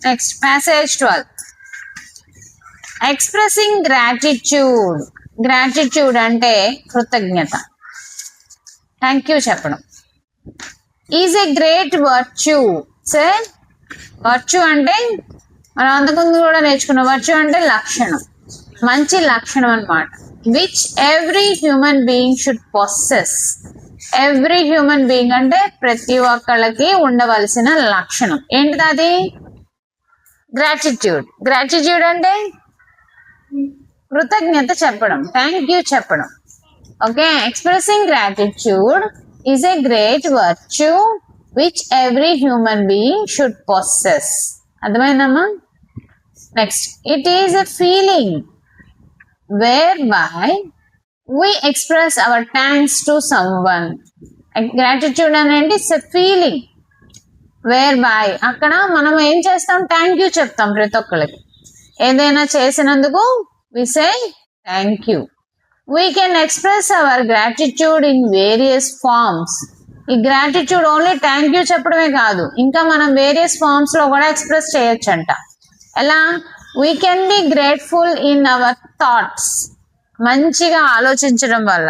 Next passage 12. Expressing gratitude. Gratitude అంటే కృతజ్ఞత, thank you చెప్పడం. Is a great virtue. Sir virtue అంటే మనం అంతకుముందు కూడా నేర్చుకున్నాం. వర్చ్యూ అంటే లక్షణం, మంచి లక్షణం అన్నమాట. Which every human being should possess. Every human being అంటే ప్రతి ఒక్కళ్ళకి ఉండవలసిన లక్షణం ఏంటిది? అది గ్రాటిట్యూడ్. గ్రాటిట్యూడ్ అంటే కృతజ్ఞత చెప్పడం, థ్యాంక్ యూ చెప్పడం. Okay, expressing gratitude is a great virtue which every human being should possess. అర్థమైందమ్మా? Next, it is a feeling whereby we express our thanks to someone. Gratitude అనేది it's a feeling whereby అక్కడ మనం ఏం చేస్తాం? Thank you చెప్తాం ప్రతి ఒక్కరికి. ఏదైనా చేసినందుకు we say thank you. We can express our gratitude in various forms. ఈ గ్రాటిట్యూడ్ ఓన్లీ థ్యాంక్ యూ చెప్పడమే కాదు, ఇంకా మనం వేరియస్ ఫార్మ్స్ లో కూడా ఎక్స్ప్రెస్ చేయొచ్చంట. ఎలా? we can be grateful in our thoughts. మంచిగా ఆలోచించడం వల్ల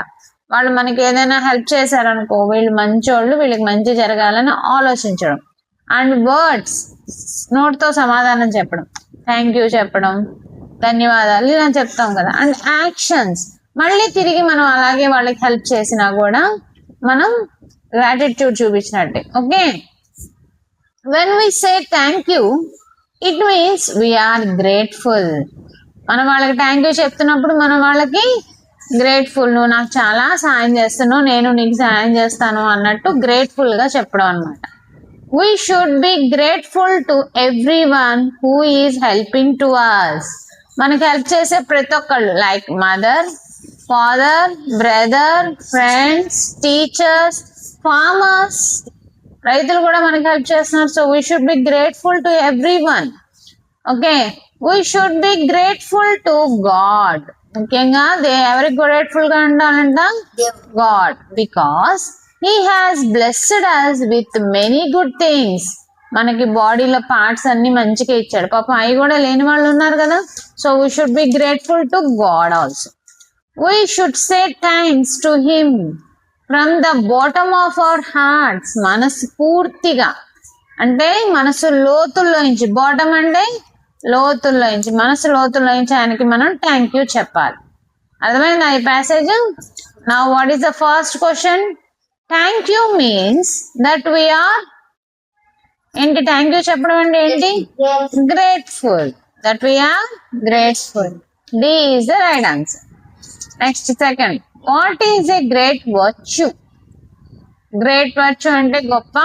వాళ్ళు మనకి ఏదైనా హెల్ప్ చేశారనుకో, వీళ్ళు మంచోళ్ళు, వీళ్ళకి మంచి జరగాలని ఆలోచించడం. అండ్ వర్డ్స్, నోట్తో సమాధానం చెప్పడం, థ్యాంక్ యూ చెప్పడం, ధన్యవాదాలు ఇలా చెప్తాం కదా. అండ్ యాక్షన్స్, మళ్ళీ తిరిగి మనం అలాగే వాళ్ళకి హెల్ప్ చేసినా కూడా మనం గ్రాటిట్యూడ్ చూపించినట్టే. Okay, when we say thank you it means we are grateful. మనం వాళ్ళకి థ్యాంక్ యూ చెప్తున్నప్పుడు మనం వాళ్ళకి గ్రేట్ఫుల్, నువ్వు నాకు చాలా సాయం చేస్తున్నావు, నేను నీకు సాయం చేస్తాను అన్నట్టు గ్రేట్ఫుల్ గా చెప్పడం అనమాట. We should be grateful to everyone who is helping to us. మనకి హెల్ప్ చేసే ప్రతి ఒక్కళ్ళు, like mother, father, brother, friends, teachers, farmers, రైతులు కూడా మనకి హెల్ప్ చేస్తున్నారు. So we should be grateful to everyone. Okay, we should be grateful to God. ముఖ్యంగా ఎవరికి గ్రేట్ఫుల్ గా ఉండాలంట? God, because he has blessed us with many good things. మనకి బాడీలో పార్ట్స్ అన్ని మంచిగా ఇచ్చాడు, పాపం అవి కూడా లేని వాళ్ళు ఉన్నారు కదా. So we should be grateful to God also. We should say thanks to him from the bottom of our hearts. మనసు పూర్తిగా అంటే మనసు లోతుల్లోంచి, బాటమ్ అంటే లోతుల్లోంచి, మనసు లోతుల్లోంచి ఆయనకి మనం థ్యాంక్ యూ చెప్పాలి. అర్థమైందా ఈ passage? Now what is the first question? Thank you means that we are ఏంటి? థ్యాంక్ యూ చెప్పడం అంటే ఏంటి? Grateful. That we are grateful. D is the right answer. Next second, what is a great virtue? Great virtue అంటే గొప్ప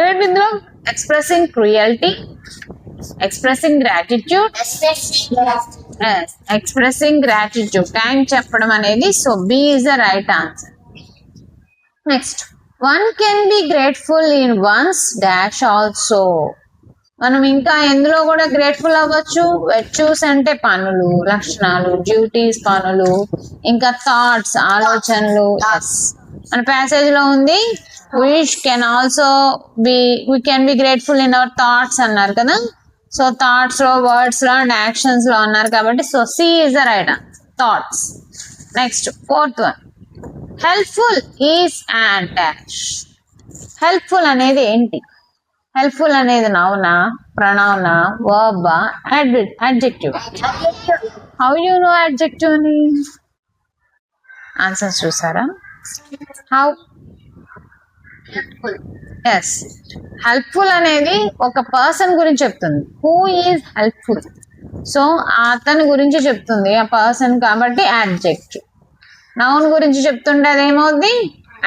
ఏంటి ఇందులో? Expressing cruelty, expressing gratitude, expressing gratitude, thank చెప్పడం అనేది. So B is the right answer. Next, one can be grateful in one's dash also. మనం ఇంకా ఎందులో కూడా గ్రేట్ఫుల్ అవ్వచ్చు. వెర్చ్యూస్ అంటే పనులు, లక్షణాలు, డ్యూటీస్ పనులు, ఇంకా థాట్స్ ఆలోచనలు. మన ప్యాసేజ్ లో ఉంది we can be grateful in our thoughts అన్నారు కదా. సో థాట్స్ లో, వర్డ్స్ లో అండ్ యాక్షన్స్ లో అన్నారు కాబట్టి so C is the right answer, thoughts. Next fourth one, helpful is and dash. Helpful అనేది ఏంటి? హెల్ప్ఫుల్ అనేది నౌనా, ప్రొనౌనా, వర్బా, adjective? How you know adjective ని? ఆన్సర్స్ చూసారా? హౌ? ఎస్, హెల్ప్ఫుల్ అనేది ఒక పర్సన్ గురించి చెప్తుంది. హూ ఈజ్ హెల్ప్ఫుల్, సో అతని గురించి చెప్తుంది ఆ పర్సన్, కాబట్టి అడ్జెక్టివ్. నౌన్ గురించి చెప్తుంటే అదేమవుద్ది?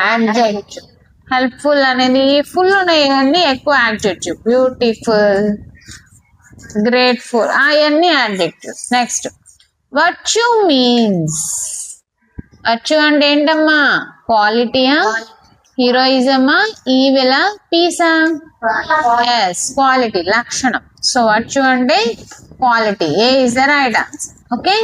అడ్జెక్టివ్. హెల్ప్ఫుల్ అనేది ఫుల్ ఉన్నాయన్నీ ఎక్కువ అడ్జెక్టివ్. బ్యూటిఫుల్, గ్రేట్ఫుల్ అవన్నీ adjectives. Next, virtue means. Virtue అంటే ఏంటమ్మా? క్వాలిటీయా, హీరోయిజమా, ఈవిలా, పీసా? ఎస్, క్వాలిటీ, లక్షణం. సో వర్చ్యూ అంటే quality. A is the right answer. Okay.